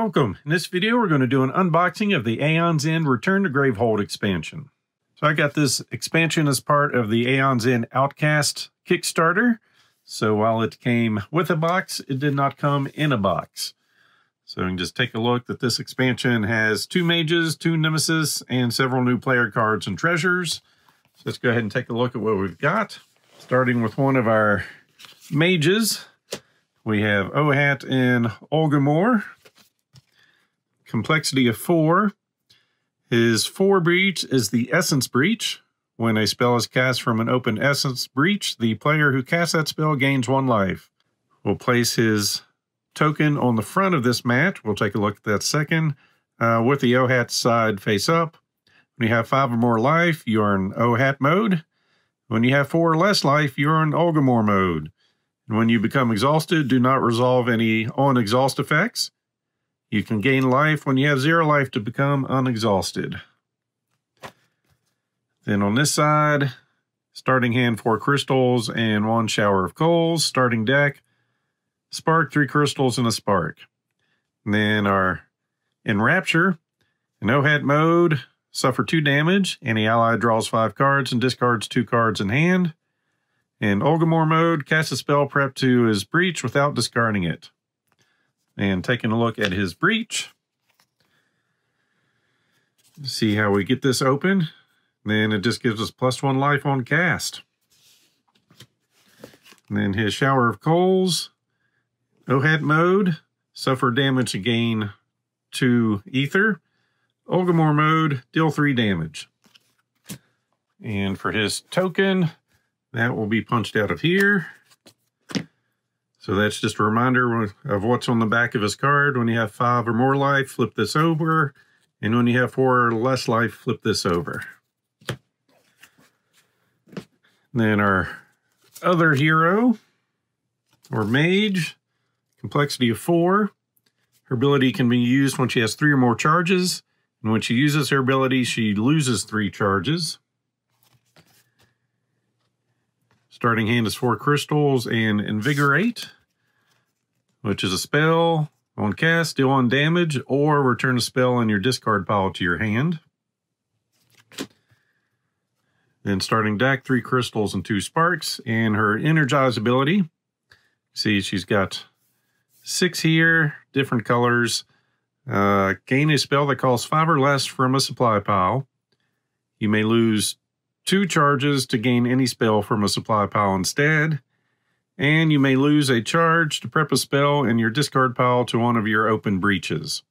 Welcome. In this video, we're going to do an unboxing of the AEONS END Return to Gravehold expansion. So I got this expansion as part of the AEONS END Outcast Kickstarter. So while it came with a box, it did not come in a box. So you can just take a look that this expansion has 2 Mages, 2 Nemesis, and several new player cards and treasures. So let's go ahead and take a look at what we've got. Starting with one of our Mages, we have Ohat and Ulgimor. Complexity of 4. His 4 breach is the Essence Breach. When a spell is cast from an open Essence Breach, the player who casts that spell gains 1 life. We'll place his token on the front of this mat. We'll take a look at that second. With the Ohat side face up. When you have 5 or more life, you're in Ohat mode. When you have 4 or less life, you're in Ulgimor mode. And when you become exhausted, do not resolve any on-exhaust effects. You can gain life when you have 0 life to become unexhausted. Then on this side, starting hand 4 crystals and 1 shower of coals. Starting deck, spark 3 crystals and a spark. And then our Enrapture, in Ohat mode, suffer 2 damage. Any ally draws 5 cards and discards 2 cards in hand. In Ulgimor mode, cast a spell prep to his breach without discarding it. And taking a look at his breach. See how we get this open. Then it just gives us +1 life on cast. And then his shower of coals. Ohat mode, suffer damage to gain 2 ether. Ulgimor mode, deal 3 damage. And for his token, that will be punched out of here. So that's just a reminder of what's on the back of his card. When you have 5 or more life, flip this over. And when you have 4 or less life, flip this over. Then our other hero, or Mage, complexity of 4. Her ability can be used when she has 3 or more charges. And when she uses her ability, she loses 3 charges. Starting hand is 4 crystals and Invigorate, which is a spell. On cast, deal 1 damage, or return a spell in your discard pile to your hand. Then starting deck, 3 crystals and 2 sparks. And her Energize ability, see she's got 6 here, different colors. Gain a spell that costs 5 or less from a supply pile. You may lose 2 charges to gain any spell from a supply pile instead. And you may lose a charge to prep a spell in your discard pile to one of your open breaches.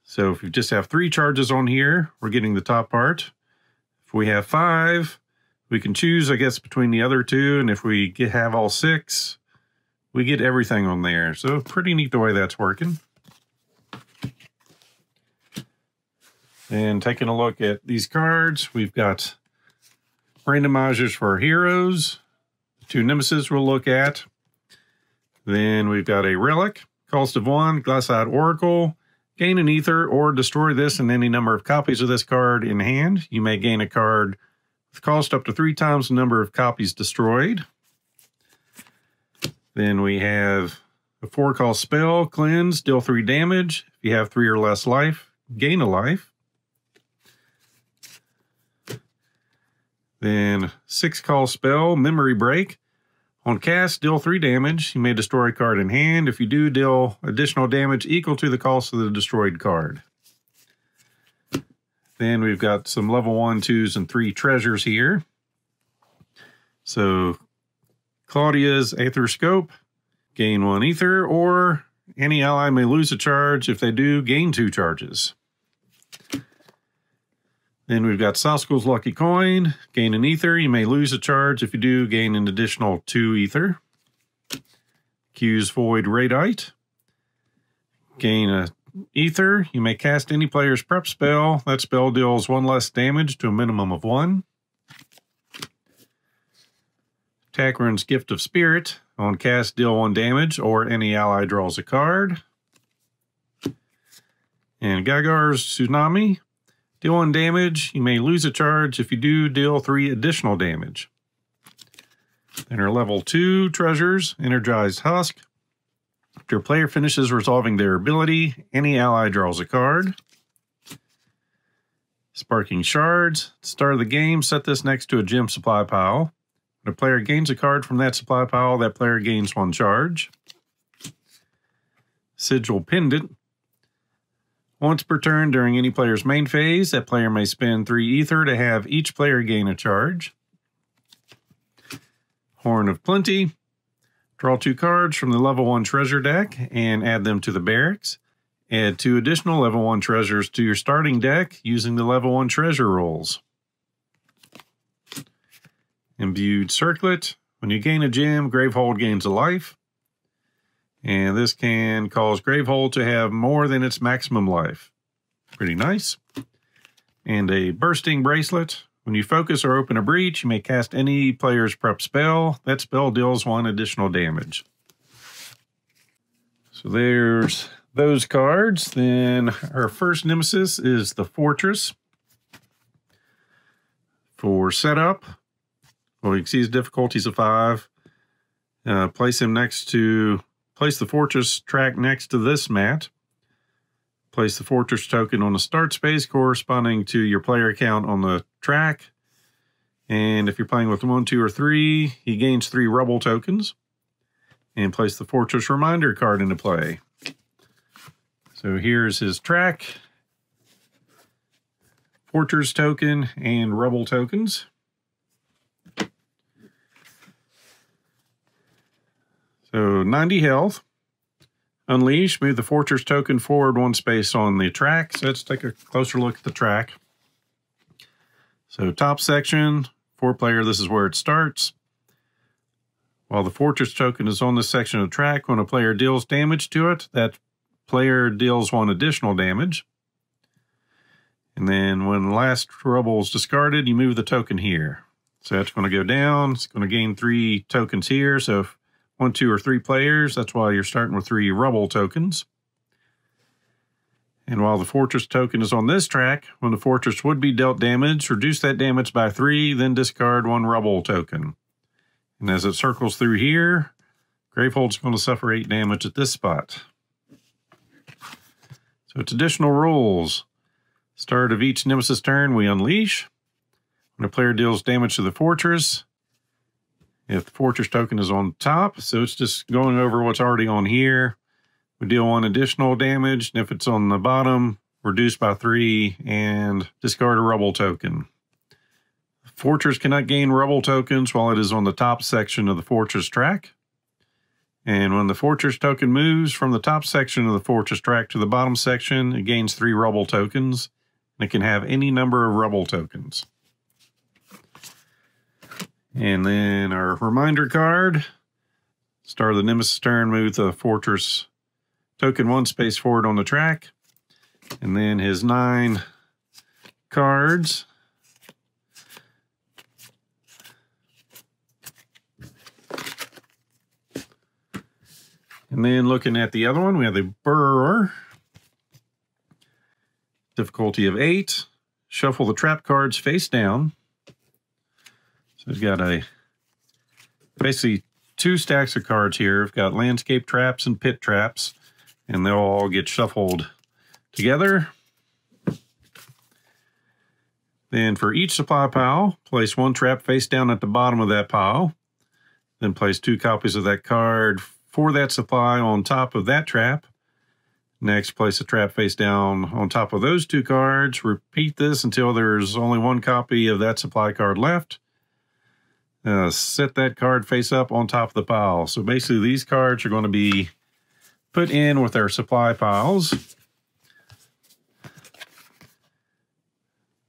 So if you just have 3 charges on here, we're getting the top part. If we have 5, we can choose, I guess, between the other 2. And if we have all 6, we get everything on there. So pretty neat the way that's working. And taking a look at these cards, we've got randomizers for our heroes. 2 Nemesis we'll look at. Then we've got a Relic, cost of 1, Glass-Eyed Oracle. Gain an ether or destroy this and any number of copies of this card in hand. You may gain a card with cost up to 3 times the number of copies destroyed. Then we have a 4-cost spell, Cleanse, deal 3 damage. If you have 3 or less life, gain a life. Then 6-cost spell, Memory Break. On cast, deal 3 damage. You may destroy a card in hand. If you do, deal additional damage equal to the cost of the destroyed card. Then we've got some level 1, 2s, and 3 treasures here. So Claudia's Aether Scope, gain 1 ether, or any ally may lose a charge. If they do, gain 2 charges. Then we've got Soskull's Lucky Coin, gain an ether. You may lose a charge. If you do, gain an additional 2 ether. Q's Void Radite, gain a ether. You may cast any player's prep spell. That spell deals 1 less damage to a minimum of 1. Takran's Gift of Spirit, on cast, deal 1 damage, or any ally draws a card. And Gagar's Tsunami, deal 1 damage. You may lose a charge. If you do, deal 3 additional damage. Then our level 2 treasures, Energized Husk, After a player finishes resolving their ability, any ally draws a card. Sparking Shards. At the start of the game, set this next to a gem supply pile. When a player gains a card from that supply pile, that player gains 1 charge. Sigil Pendant. Once per turn during any player's main phase, that player may spend 3 ether to have each player gain a charge. Horn of Plenty. Draw 2 cards from the level 1 treasure deck and add them to the barracks. Add 2 additional level 1 treasures to your starting deck using the level 1 treasure rules. Imbued Circlet. When you gain a gem, Gravehold gains a life. And this can cause Gravehold to have more than its maximum life. Pretty nice. And a Bursting Bracelet. When you focus or open a breach, you may cast any player's prep spell. That spell deals 1 additional damage. So there's those cards. Then our first Nemesis is the Fortress. For setup, well, you can see his difficulties of 5. Place the Fortress track next to this mat. Place the Fortress token on the start space corresponding to your player count on the track. And if you're playing with 1, 2, or 3, he gains 3 rubble tokens. And place the Fortress Reminder card into play. So here's his track, Fortress token, and rubble tokens. So 90 health. Unleash, move the Fortress token forward 1 space on the track. So let's take a closer look at the track. So top section, 4-player, this is where it starts. While the Fortress token is on this section of the track, when a player deals damage to it, that player deals 1 additional damage. And then when the last rubble is discarded, you move the token here. So that's going to go down. It's going to gain 3 tokens here. So if 1, 2, or 3 players, that's why you're starting with 3 rubble tokens. And while the Fortress token is on this track, when the Fortress would be dealt damage, reduce that damage by 3, then discard 1 rubble token. And as it circles through here, Gravehold's going to suffer 8 damage at this spot. So it's additional rules. Start of each Nemesis turn, we unleash. When a player deals damage to the Fortress, if the Fortress token is on top, so it's just going over what's already on here, we deal 1 additional damage. And if it's on the bottom, reduce by 3 and discard a rubble token. Fortress cannot gain rubble tokens while it is on the top section of the Fortress track. And when the Fortress token moves from the top section of the Fortress track to the bottom section, it gains 3 rubble tokens. And it can have any number of rubble tokens. And then our reminder card. Start of the Nemesis turn, move the Fortress token 1 space forward on the track. And then his 9 cards. And then looking at the other one, we have the Burrower. Difficulty of 8. Shuffle the trap cards face down. So we've got basically 2 stacks of cards here. We've got landscape traps and pit traps, and they'll all get shuffled together. Then for each supply pile, place 1 trap face down at the bottom of that pile. Then place 2 copies of that card for that supply on top of that trap. Next, place a trap face down on top of those 2 cards. Repeat this until there's only 1 copy of that supply card left. Set that card face up on top of the pile. So basically these cards are going to be put in with our supply piles.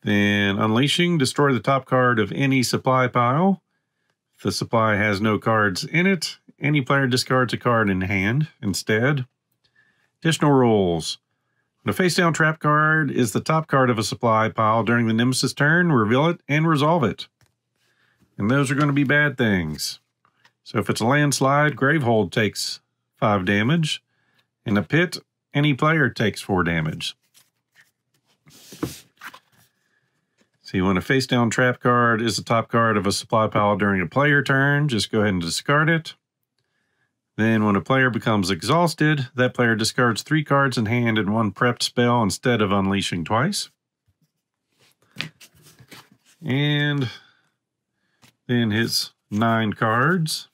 Then unleashing, destroy the top card of any supply pile. If the supply has no cards in it, any player discards a card in hand instead. Additional rules. When a face-down trap card is the top card of a supply pile during the Nemesis turn, reveal it and resolve it. And those are going to be bad things. So if it's a landslide, Gravehold takes 5 damage. In a pit, any player takes 4 damage. See, when a face-down trap card is the top card of a supply pile during a player turn, just go ahead and discard it. Then when a player becomes exhausted, that player discards 3 cards in hand and 1 prepped spell instead of unleashing twice. And then his 9 cards.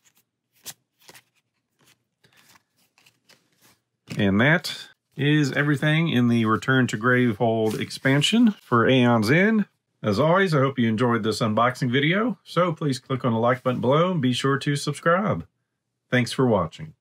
And that is everything in the Return to Gravehold expansion for Aeon's End. As always, I hope you enjoyed this unboxing video, so please click on the like button below and be sure to subscribe. Thanks for watching.